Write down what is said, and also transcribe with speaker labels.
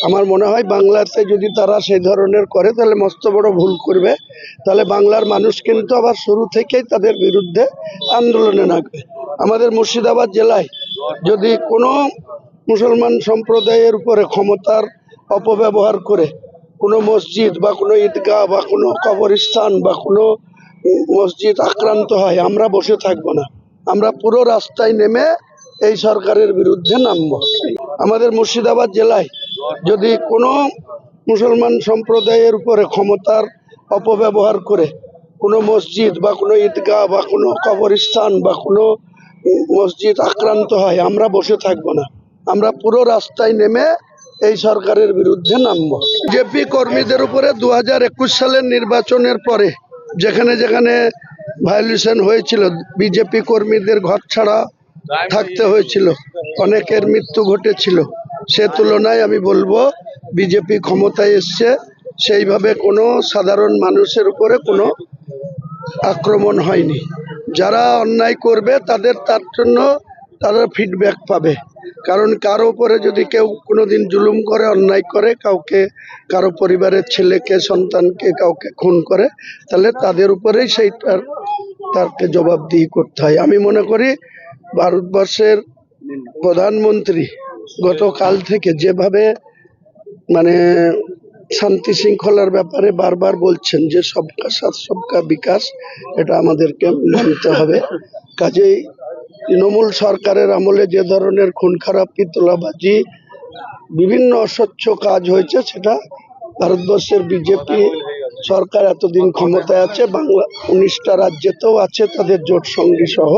Speaker 1: আমার মনে হয় বাংলাতে যদি তারা সেই ধরনের করে তাহলে মস্ত বড় ভুল করবে। তাহলে বাংলার মানুষ কিন্তু আবার শুরু থেকেই তাদের বিরুদ্ধে আন্দোলনে নামবে। আমাদের মুর্শিদাবাদ জেলায় যদি কোনো মুসলমান সম্প্রদায়ের উপরে ক্ষমতার অপব্যবহার করে কোনো মসজিদ বা কোনো ঈদগাহ বা কোনো কবরস্থান বা কোনো মসজিদ আক্রান্ত হয়, আমরা বসে থাকবো না। আমরা পুরো রাস্তায় নেমে এই সরকারের বিরুদ্ধে নামব। আমাদের মুর্শিদাবাদ জেলায় যদি কোনো মুসলমান সম্প্রদায়ের উপরে ক্ষমতার অপব্যবহার করে কোনো মসজিদ বা কোনো ঈদগাহ বা কোনো কবরস্থান বা কোনো মসজিদ আক্রান্ত হয়, আমরা বসে থাকবো না। আমরা পুরো রাস্তায় নেমে এই সরকারের বিরুদ্ধে নামব। বিজেপি কর্মীদের উপরে 2021 সালের নির্বাচনের পরে যেখানে যেখানে ভায়োলেশন হয়েছিল, বিজেপি কর্মীদের ঘর ছাড়া থাকতে হয়েছিল, অনেকের মৃত্যু ঘটেছিল, সে তুলনায় আমি বলবো বিজেপি ক্ষমতায় এসছে, সেইভাবে কোনো সাধারণ মানুষের উপরে কোনো আক্রমণ হয়নি। যারা অন্যায় করবে তার জন্য তারা ফিডব্যাক পাবে। কারণ কারো উপরে যদি কেউ কোনোদিন জুলুম করে, অন্যায় করে, কাউকে কারো পরিবারের ছেলেকে সন্তানকে কাউকে খুন করে, তাহলে তাদের উপরেই তাকে জবাবদিহি করতে হয়। আমি মনে করি ভারতবর্ষের প্রধানমন্ত্রী গতকাল থেকে যেভাবে মানে শান্তি শৃঙ্খলার ব্যাপারে বারবার বলছেন যে সবকা সাথ সবকা বিকাশ, এটা আমাদেরকে মানতে হবে। কাজেই তৃণমূল সরকারের আমলে যে ধরনের খুন খারাপি, তোলাবাজি, বিভিন্ন অস্বচ্ছ কাজ হয়েছে, সেটা ভারতবর্ষের বিজেপি সরকার এতদিন ক্ষমতায় আছে, বাংলা 19টা রাজ্যেতেও আছে তাদের জোট সঙ্গী সহ।